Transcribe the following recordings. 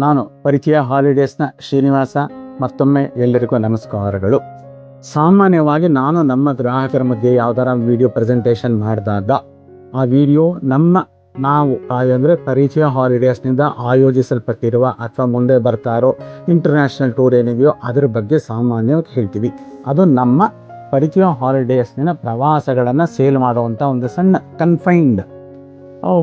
ನಾನು ಪರಿಚಯ ಹಾಲಿಡೇಸ್ನ ಶ್ರೀನಿವಾಸ. ಮತ್ತೊಮ್ಮೆ ಎಲ್ಲರಿಗೂ ನಮಸ್ಕಾರಗಳು. ಸಾಮಾನ್ಯವಾಗಿ ನಾನು ನಮ್ಮ ಗ್ರಾಹಕರ ಮಧ್ಯೆ ಯಾವ್ದಾರ ವಿಡಿಯೋ ಪ್ರೆಸೆಂಟೇಷನ್ ಮಾಡಿದಾಗ ಆ ವಿಡಿಯೋ ನಾವು ಅಂದರೆ ಪರಿಚಯ ಹಾಲಿಡೇಸ್ನಿಂದ ಆಯೋಜಿಸಲ್ಪಟ್ಟಿರುವ ಅಥವಾ ಮುಂದೆ ಬರ್ತಾ ಇರೋ ಇಂಟರ್ನ್ಯಾಷನಲ್ ಟೂರ್ ಏನಿದೆಯೋ ಅದ್ರ ಬಗ್ಗೆ ಸಾಮಾನ್ಯವಾಗಿ ಹೇಳ್ತೀವಿ. ಅದು ನಮ್ಮ ಪರಿಚಯ ಹಾಲಿಡೇಸ್ನ ಪ್ರವಾಸಗಳನ್ನು ಸೇಲ್ ಮಾಡುವಂಥ ಒಂದು ಸಣ್ಣ ಕನ್ಫೈನ್ಡ್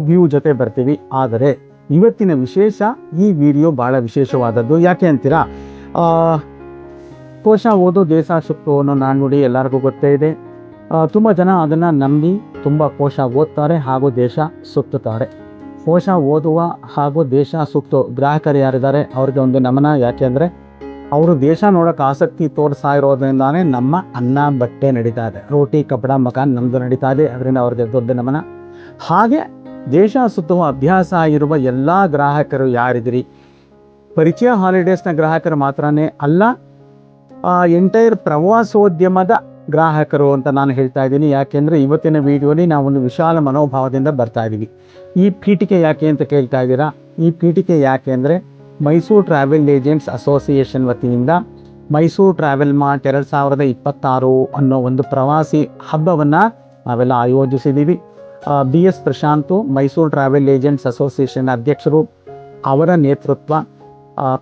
ವ್ಯೂ ಜೊತೆ ಬರ್ತೀವಿ. ಆದರೆ ಇವತ್ತಿನ ವಿಶೇಷ, ಈ ವಿಡಿಯೋ ಭಾಳ ವಿಶೇಷವಾದದ್ದು. ಯಾಕೆ ಅಂತೀರಾ? ಕೋಶ ಓದು ದೇಶ ಸುತ್ತು ಅನ್ನೋ ನಾಣ್ಣುಡಿ ಎಲ್ಲರಿಗೂ ಗೊತ್ತೇ ಇದೆ. ತುಂಬ ಜನ ಅದನ್ನು ನಂಬಿ ತುಂಬ ಕೋಶ ಓದ್ತಾರೆ ಹಾಗೂ ದೇಶ ಸುತ್ತುತ್ತಾರೆ. ಕೋಶ ಓದುವ ಹಾಗೂ ದೇಶ ಸುತ್ತೋ ಗ್ರಾಹಕರು ಯಾರಿದ್ದಾರೆ ಅವ್ರಿಗೆ ಒಂದು ನಮನ. ಯಾಕೆ ಅಂದರೆ ಅವರು ದೇಶ ನೋಡೋಕೆ ಆಸಕ್ತಿ ತೋರಿಸ್ತಾ ಇರೋದ್ರಿಂದಾನೇ ನಮ್ಮ ಅನ್ನ ಬಟ್ಟೆ ನಡೀತಾ ಇದೆ, ರೋಟಿ ಕಪಡ ಮಕಾನ್ ನಮ್ಮದು ನಡೀತಾ ಇದೆ. ಅದರಿಂದ ಅವ್ರಿಗೆ ದೊಡ್ಡ ನಮನ. ಹಾಗೆ ದೇಶ ಸುತ್ತುವ ಅಭ್ಯಾಸ ಇರುವ ಎಲ್ಲ ಗ್ರಾಹಕರು ಯಾರಿದ್ದೀರಿ, ಪರಿಚಯ ಹಾಲಿಡೇಸ್ನ ಗ್ರಾಹಕರು ಮಾತ್ರನೇ ಅಲ್ಲ, ಎಂಟೈರ್ ಪ್ರವಾಸೋದ್ಯಮದ ಗ್ರಾಹಕರು ಅಂತ ನಾನು ಹೇಳ್ತಾ ಇದ್ದೀನಿ. ಯಾಕೆಂದರೆ ಇವತ್ತಿನ ವಿಡಿಯೋಲಿ ನಾವೊಂದು ವಿಶಾಲ ಮನೋಭಾವದಿಂದ ಬರ್ತಾ ಇದ್ದೀವಿ. ಈ ಪೀಠಿಕೆ ಯಾಕೆ ಅಂತ ಕೇಳ್ತಾ ಇದ್ದೀರಾ? ಈ ಪೀಠಿಕೆ ಯಾಕೆ ಅಂದರೆ ಮೈಸೂರು ಟ್ರಾವೆಲ್ ಏಜೆಂಟ್ಸ್ ಅಸೋಸಿಯೇಷನ್ ವತಿಯಿಂದ ಮೈಸೂರು ಟ್ರಾವೆಲ್ ಮಾರ್ಟ್ 2026 ಅನ್ನೋ ಒಂದು ಪ್ರವಾಸಿ ಹಬ್ಬವನ್ನು ನಾವೆಲ್ಲ ಆಯೋಜಿಸಿದ್ದೀವಿ. BS Prashanth, Mysuru travel agents association ಅಧ್ಯಕ್ಷರು, ಅವರ ನೇತೃತ್ವ,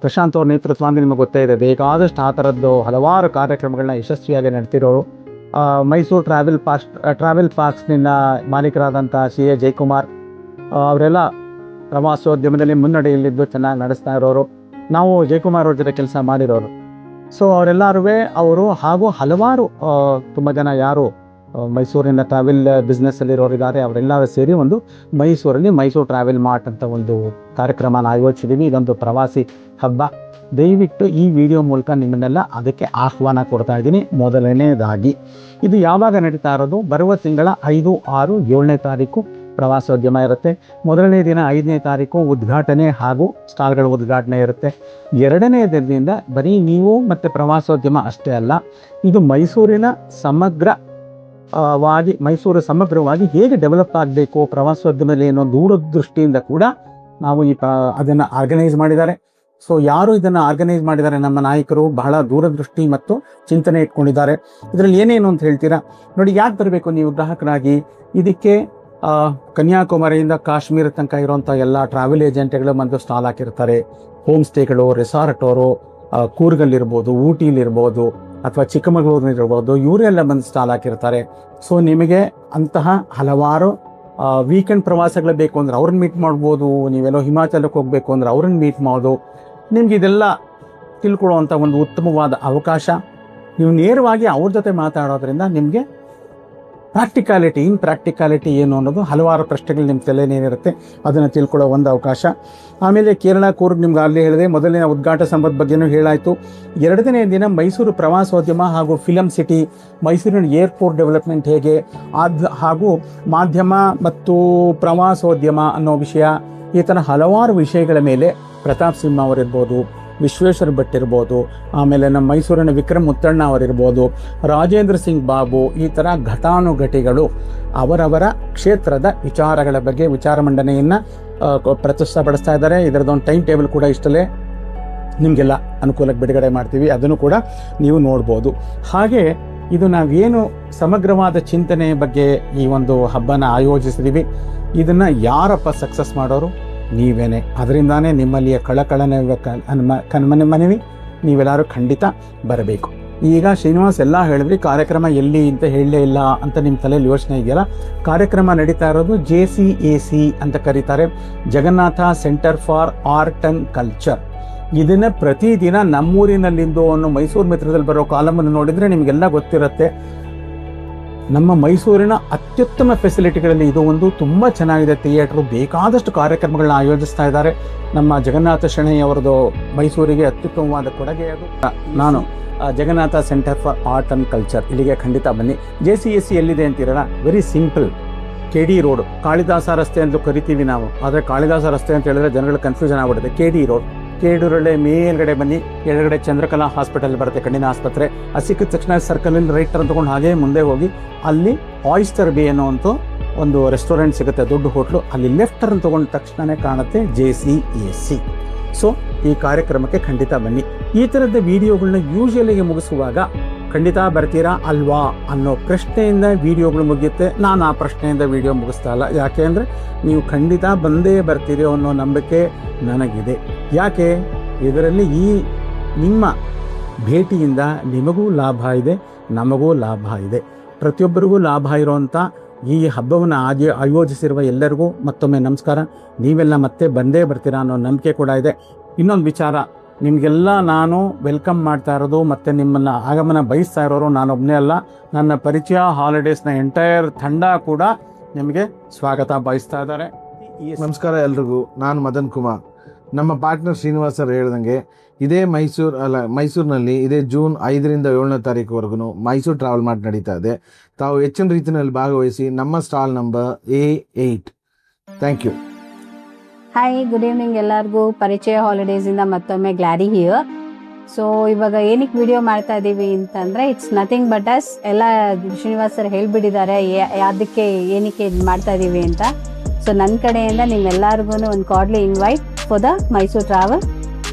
ಪ್ರಶಾಂತ್ ಅವ್ರ ನೇತೃತ್ವ ಅಂದರೆ ನಿಮಗೆ ಗೊತ್ತೇ ಇದೆ. ಬೇಕಾದಷ್ಟು ಆ ಥರದ್ದು ಹಲವಾರು ಕಾರ್ಯಕ್ರಮಗಳನ್ನ ಯಶಸ್ವಿಯಾಗಿ ನಡೆತಿರೋರು. ಮೈಸೂರು ಟ್ರಾವೆಲ್ ಪಾರ್ಕ್ಸ್ನಿಂದ ಮಾಲೀಕರಾದಂಥ CA ಜಯಕುಮಾರ್ ಅವರೆಲ್ಲ ಪ್ರವಾಸೋದ್ಯಮದಲ್ಲಿ ಮುನ್ನಡೆಯಲ್ಲಿದ್ದು ಚೆನ್ನಾಗಿ ನಡೆಸ್ತಾ ಇರೋರು. ನಾವು ಜಯಕುಮಾರ್ ಅವ್ರ ಜೊತೆ ಕೆಲಸ ಮಾಡಿರೋರು. ಸೊ ಅವರೆಲ್ಲರೂ ಅವರು ಹಾಗೂ ಹಲವಾರು ತುಂಬ ಜನ ಯಾರು ಮೈಸೂರಿನ ಟ್ರಾವೆಲ್ ಬಿಸ್ನೆಸ್ಸಲ್ಲಿರೋರಿದ್ದಾರೆ ಅವರೆಲ್ಲರೂ ಸೇರಿ ಒಂದು ಮೈಸೂರಲ್ಲಿ ಮೈಸೂರು ಟ್ರಾವೆಲ್ ಮಾರ್ಟ್ ಅಂತ ಒಂದು ಕಾರ್ಯಕ್ರಮನ ಆಯೋಜಿಸಿದ್ದೀವಿ. ಇದೊಂದು ಪ್ರವಾಸಿ ಹಬ್ಬ. ದಯವಿಟ್ಟು ಈ ವಿಡಿಯೋ ಮೂಲಕ ನಿಮ್ಮನ್ನೆಲ್ಲ ಅದಕ್ಕೆ ಆಹ್ವಾನ ಕೊಡ್ತಾ ಇದ್ದೀನಿ. ಮೊದಲನೇದಾಗಿ ಇದು ಯಾವಾಗ ನಡೀತಾ ಇರೋದು? ಬರುವ ತಿಂಗಳ 5, 6, 7ನೇ ತಾರೀಕು ಪ್ರವಾಸೋದ್ಯಮ ಇರುತ್ತೆ. ಮೊದಲನೇ ದಿನ 5ನೇ ತಾರೀಕು ಉದ್ಘಾಟನೆ ಹಾಗೂ ಸ್ಟಾಲ್ಗಳ ಉದ್ಘಾಟನೆ ಇರುತ್ತೆ. 2ನೇ ದಿನದಿಂದ ಬರೀ ನೀವು ಮತ್ತು ಪ್ರವಾಸೋದ್ಯಮ ಅಷ್ಟೇ ಅಲ್ಲ, ಇದು ಮೈಸೂರು ಸಮಗ್ರವಾಗಿ ಹೇಗೆ ಡೆವಲಪ್ ಆಗಬೇಕು ಪ್ರವಾಸೋದ್ಯಮದಲ್ಲಿ ಅನ್ನೋ ದೂರದೃಷ್ಟಿಯಿಂದ ಕೂಡ ನಾವು ಅದನ್ನು ಆರ್ಗನೈಸ್ ಮಾಡಿದ್ದಾರೆ. ಸೊ ಯಾರು ಇದನ್ನು ಆರ್ಗನೈಸ್ ಮಾಡಿದ್ದಾರೆ? ನಮ್ಮ ನಾಯಕರು ಬಹಳ ದೂರದೃಷ್ಟಿ ಮತ್ತು ಚಿಂತನೆ ಇಟ್ಕೊಂಡಿದ್ದಾರೆ. ಇದರಲ್ಲಿ ಏನೇನು ಅಂತ ಹೇಳ್ತೀರಾ? ನೋಡಿ, ಯಾಕೆ ಬರಬೇಕು ನೀವು ಗ್ರಾಹಕರಾಗಿ? ಇದಕ್ಕೆ ಕನ್ಯಾಕುಮಾರಿಯಿಂದ ಕಾಶ್ಮೀರ ತನಕ ಇರುವಂಥ ಎಲ್ಲ ಟ್ರಾವೆಲ್ ಏಜೆಂಟ್ಗಳು ಬಂದು ಸ್ಟಾಲ್ ಹಾಕಿರ್ತಾರೆ. ಹೋಮ್ ಸ್ಟೇಗಳು, ರೆಸಾರ್ಟ್ ಅವರು ಕೂರ್ಗಲ್ಲಿರ್ಬೋದು, ಊಟಿಲಿರ್ಬೋದು ಅಥವಾ ಚಿಕ್ಕಮಗಳೂರಿನಿರ್ಬೋದು, ಇವರೆಲ್ಲ ಬಂದು ಸ್ಟಾಲ್ ಹಾಕಿರ್ತಾರೆ. ಸೊ ನಿಮಗೆ ಅಂತಹ ಹಲವಾರು ವೀಕೆಂಡ್ ಪ್ರವಾಸಗಳು ಬೇಕು ಅಂದರೆ ಅವ್ರನ್ನ ಮೀಟ್ ಮಾಡ್ಬೋದು. ನೀವೆಲ್ಲೋ ಹಿಮಾಚಲಕ್ಕೆ ಹೋಗಬೇಕು ಅಂದರೆ ಅವ್ರನ್ನ ಮೀಟ್ ಮಾಡೋದು. ನಿಮ್ಗೆ ಇದೆಲ್ಲ ತಿಳ್ಕೊಳ್ಳುವಂಥ ಒಂದು ಉತ್ತಮವಾದ ಅವಕಾಶ. ನೀವು ನೇರವಾಗಿ ಅವ್ರ ಜೊತೆ ಮಾತಾಡೋದ್ರಿಂದ ನಿಮಗೆ ಪ್ರಾಕ್ಟಿಕಾಲಿಟಿ ಏನು ಅನ್ನೋದು ಹಲವಾರು ಪ್ರಶ್ನೆಗಳು ನಿಮ್ಮ ತಲೆನೇನಿರುತ್ತೆ, ಅದನ್ನು ತಿಳ್ಕೊಳ್ಳೋ ಒಂದು ಅವಕಾಶ. ಆಮೇಲೆ ಕೇರಳ ಕೂರ್ಗ್ ನಿಮ್ಗೆ ಆಗಲೇ ಹೇಳಿದೆ, ಮೊದಲಿನ ಉದ್ಘಾಟನಾ ಸಂಬಂಧ ಬಗ್ಗೆನೂ ಹೇಳಾಯಿತು. 2ನೇ ದಿನ ಮೈಸೂರು ಪ್ರವಾಸೋದ್ಯಮ ಹಾಗೂ ಫಿಲಮ್ ಸಿಟಿ, ಮೈಸೂರಿನ ಏರ್ಪೋರ್ಟ್ ಡೆವಲಪ್ಮೆಂಟ್ ಹೇಗೆ, ಹಾಗೂ ಮಾಧ್ಯಮ ಮತ್ತು ಪ್ರವಾಸೋದ್ಯಮ ಅನ್ನೋ ವಿಷಯ, ಈ ಥರ ಹಲವಾರು ವಿಷಯಗಳ ಮೇಲೆ ಪ್ರತಾಪ್ ಸಿಂಹ ಅವರಿರ್ಬೋದು, ವಿಶ್ವೇಶ್ವರ ಭಟ್ ಇರ್ಬೋದು, ಆಮೇಲೆ ನಮ್ಮ ಮೈಸೂರಿನ ವಿಕ್ರಮ್ ಮುತ್ತಣ್ಣ ಅವರಿರ್ಬೋದು, ರಾಜೇಂದ್ರ ಸಿಂಗ್ ಬಾಬು, ಈ ಥರ ಘಟಾನುಘಟಿಗಳು ಅವರವರ ಕ್ಷೇತ್ರದ ವಿಚಾರಗಳ ಬಗ್ಗೆ ವಿಚಾರ ಮಂಡನೆಯನ್ನು ಪ್ರಸ್ತುತಪಡಿಸ್ತಾ ಇದ್ದಾರೆ. ಇದರದೊಂದು ಟೈಮ್ ಟೇಬಲ್ ಕೂಡ ಇಷ್ಟಲ್ಲೇ ನಿಮಗೆಲ್ಲ ಅನುಕೂಲಕ್ಕೆ ಬಿಡುಗಡೆ ಮಾಡ್ತೀವಿ, ಅದನ್ನು ಕೂಡ ನೀವು ನೋಡ್ಬೋದು. ಹಾಗೆ ಇದು ನಾವೇನು ಸಮಗ್ರವಾದ ಚಿಂತನೆ ಬಗ್ಗೆ ಈ ಒಂದು ಹಬ್ಬನ ಆಯೋಜಿಸಿದ್ದೀವಿ, ಇದನ್ನು ಯಾರಪ್ಪ ಸಕ್ಸಸ್ ಮಾಡೋರು? ನೀವೇನೆ. ಅದರಿಂದಾನೇ ನಿಮ್ಮಲ್ಲಿಯ ಕಳಕಳನೆ ಮನವಿ, ನೀವೆಲ್ಲರೂ ಖಂಡಿತ ಬರಬೇಕು. ಈಗ ಶ್ರೀನಿವಾಸ್ ಎಲ್ಲ ಹೇಳಿದ್ರಿ, ಕಾರ್ಯಕ್ರಮ ಎಲ್ಲಿ ಅಂತ ಹೇಳಲೇ ಇಲ್ಲ ಅಂತ ನಿಮ್ಮ ತಲೆಯಲ್ಲಿ ಯೋಚನೆ ಇದೆಯಲ್ಲ. ಕಾರ್ಯಕ್ರಮ ನಡೀತಾ ಇರೋದು JCAC ಅಂತ ಕರೀತಾರೆ, Jagannatha centre for art and culture. ಇದನ್ನು ಪ್ರತಿದಿನ ನಮ್ಮೂರಿನಲ್ಲಿಂದು ಅನ್ನೋ ಮೈಸೂರು ಮಿತ್ರದಲ್ಲಿ ಬರೋ ಕಾಲಮನ್ನು ನೋಡಿದರೆ ನಿಮಗೆಲ್ಲ ಗೊತ್ತಿರುತ್ತೆ. ನಮ್ಮ ಮೈಸೂರಿನ ಅತ್ಯುತ್ತಮ ಫೆಸಿಲಿಟಿಗಳಲ್ಲಿ ಇದು ಒಂದು. ತುಂಬ ಚೆನ್ನಾಗಿದೆ ಥಿಯೇಟ್ರು, ಬೇಕಾದಷ್ಟು ಕಾರ್ಯಕ್ರಮಗಳನ್ನ ಆಯೋಜಿಸ್ತಾ ಇದ್ದಾರೆ. ನಮ್ಮ ಜಗನ್ನಾಥ ಶೆಣೈ ಅವರದು ಮೈಸೂರಿಗೆ ಅತ್ಯುತ್ತಮವಾದ ಕೊಡುಗೆ ಅದು. ನಾನು Jagannatha centre for art and culture, ಇಲ್ಲಿಗೆ ಖಂಡಿತ ಬನ್ನಿ. JCAC ಎಲ್ಲಿದೆ ಅಂತೀರಲ್ಲ? Very simple, KD road, Kalidasa ರಸ್ತೆ ಅಂತ ಕರಿತೀವಿ ನಾವು. ಆದರೆ ಕಾಳಿದಾಸ ರಸ್ತೆ ಅಂತ ಹೇಳಿದ್ರೆ ಜನಗಳು ಕನ್ಫ್ಯೂಷನ್ ಆಗ್ಬಿಡುತ್ತೆ. KD ರೋಡ್, KD ಮೇಲ್ಗಡೆ ಬನ್ನಿ, ಎಡಗಡೆ ಚಂದ್ರಕಲಾ ಹಾಸ್ಪಿಟಲ್ ಬರುತ್ತೆ, ಕಣ್ಣಿನ ಆಸ್ಪತ್ರೆ. ಅದು ಸಿಕ್ಕಿದ ತಕ್ಷಣ ಸರ್ಕಲಲ್ಲಿ ರೈಟ್ ಟರ್ನ್ ತಗೊಂಡು ಹಾಗೆ ಮುಂದೆ ಹೋಗಿ ಅಲ್ಲಿ ಆಯಿಸ್ಟರ್ ಬೇ ಅನ್ನೋವಂಥ ಒಂದು ರೆಸ್ಟೋರೆಂಟ್ ಸಿಗುತ್ತೆ, ದೊಡ್ಡ ಹೋಟ್ಲು. ಅಲ್ಲಿ ಲೆಫ್ಟ್ ಟರ್ನ್ ತೊಗೊಂಡ ತಕ್ಷಣವೇ ಕಾಣುತ್ತೆ JCAC. ಸೊ ಈ ಕಾರ್ಯಕ್ರಮಕ್ಕೆ ಖಂಡಿತ ಬನ್ನಿ. ಈ ಥರದ ವಿಡಿಯೋಗಳನ್ನ ಯೂಶುವಲಿಗೆ ಮುಗಿಸುವಾಗ ಖಂಡಿತ ಬರ್ತೀರಾ ಅಲ್ವಾ ಅನ್ನೋ ಪ್ರಶ್ನೆಯಿಂದ ವಿಡಿಯೋಗಳು ಮುಗಿಯುತ್ತೆ. ನಾನು ಆ ಪ್ರಶ್ನೆಯಿಂದ ವಿಡಿಯೋ ಮುಗಿಸ್ತಾ ಇಲ್ಲ, ಯಾಕೆ ಅಂದರೆ ನೀವು ಖಂಡಿತ ಬಂದೇ ಬರ್ತೀರಿ ಅನ್ನೋ ನಂಬಿಕೆ ನನಗಿದೆ. ಯಾಕೆ ಇದರಲ್ಲಿ ಈ ನಿಮ್ಮ ಭೇಟಿಯಿಂದ ನಿಮಗೂ ಲಾಭ ಇದೆ, ನಮಗೂ ಲಾಭ ಇದೆ, ಪ್ರತಿಯೊಬ್ಬರಿಗೂ ಲಾಭ ಇರುವಂಥ ಈ ಹಬ್ಬವನ್ನು ಆಯೋಜಿಸಿರುವ ಎಲ್ಲರಿಗೂ ಮತ್ತೊಮ್ಮೆ ನಮಸ್ಕಾರ. ನೀವೆಲ್ಲ ಮತ್ತೆ ಬಂದೇ ಬರ್ತೀರಾ ಅನ್ನೋ ನಂಬಿಕೆ ಕೂಡ ಇದೆ. ಇನ್ನೊಂದು ವಿಚಾರ, ನಿಮಗೆಲ್ಲ ನಾನು ವೆಲ್ಕಮ್ ಮಾಡ್ತಾ ಇರೋದು ಮತ್ತು ನಿಮ್ಮನ್ನು ಆಗಮನ ಬಯಸ್ತಾ ಇರೋರು ನಾನೊಬ್ಬನೇ ಅಲ್ಲ, ನನ್ನ ಪರಿಚಯ ಹಾಲಿಡೇಸ್ನ ಎಂಟೈರ್ ತಂಡ ಕೂಡ ನಿಮಗೆ ಸ್ವಾಗತ ಬಯಸ್ತಾ ಇದ್ದಾರೆ. ನಮಸ್ಕಾರ ಎಲ್ರಿಗೂ. ನಾನು ಮದನ್ ಕುಮಾರ್. ನಮ್ಮ ಪಾರ್ಟ್ನರ್ ಶ್ರೀನಿವಾಸ್ ಸರ್ ಹೇಳ್ದಂಗೆ ಇದೇ ಮೈಸೂರಿನಲ್ಲಿ ಇದೇ ಜೂನ್ 5ರಿಂದ 7ನೇ ತಾರೀಕುವರೆಗೂ ಮೈಸೂರು ಟ್ರಾವೆಲ್ ಮಾರ್ಟ್ ನಡೀತಾ ಇದೆ. ತಾವು ಹೆಚ್ಚಿನ ರೀತಿಯಲ್ಲಿ ಭಾಗವಹಿಸಿ. ನಮ್ಮ stall number A8. Thank you. Hi, good evening ಎಲ್ಲರಿಗೂ. ಪರಿಚಯ ಹಾಲಿಡೇಸಿಂದ ಮತ್ತೊಮ್ಮೆ ಗ್ಲಾಡಿ ಹಿಯರ್. ಸೊ ಇವಾಗ ಏನಕ್ಕೆ ವಿಡಿಯೋ ಮಾಡ್ತಾ ಇದ್ದೀವಿ ಅಂತಂದರೆ ಇಟ್ಸ್ ನಥಿಂಗ್ ಬಟ್ ಅಸ್ ಎಲ್ಲ ಶ್ರೀನಿವಾಸ್ ಸರ್ ಹೇಳಿಬಿಟ್ಟಿದ್ದಾರೆ ಅದಕ್ಕೆ ಏನಕ್ಕೆ ಮಾಡ್ತಾ ಇದ್ದೀವಿ ಅಂತ. ಸೊ ನನ್ನ ಕಡೆಯಿಂದ ನಿಮ್ಮೆಲ್ಲರಿಗೂ ಒಂದು cordially invite for the Mysuru travel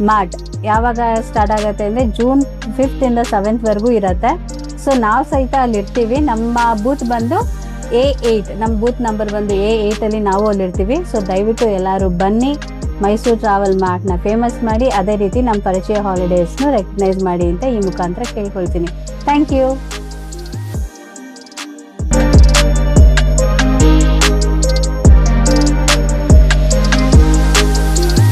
mart. ಯಾವಾಗ ಸ್ಟಾರ್ಟ್ ಆಗುತ್ತೆ ಅಂದರೆ ಜೂನ್ 5th 7th ಇರುತ್ತೆ. ಸೊ ನಾವು ಸಹಿತ ಅಲ್ಲಿ ಇರ್ತೀವಿ. ನಮ್ಮ ಬೂತ್ ಬಂದು A8, ನಮ್ಮ ಬೂತ್ ನಂಬರ್ ಬಂದು A8 ನಾವು ಅಲ್ಲಿರ್ತೀವಿ. ಸೊ ದಯವಿಟ್ಟು ಎಲ್ಲರೂ ಬನ್ನಿ, ಮೈಸೂರು ಟ್ರಾವೆಲ್ ಮಾರ್ಟ್ನ ಫೇಮಸ್ ಮಾಡಿ, ಅದೇ ರೀತಿ ನಮ್ಮ ಪರಿಚಯ ಹಾಲಿಡೇಸ್ನು ರೆಕಗ್ನೈಸ್ ಮಾಡಿ ಅಂತ ಈ ಮುಖಾಂತರ ಕೇಳ್ಕೊಳ್ತೀನಿ. Thank you.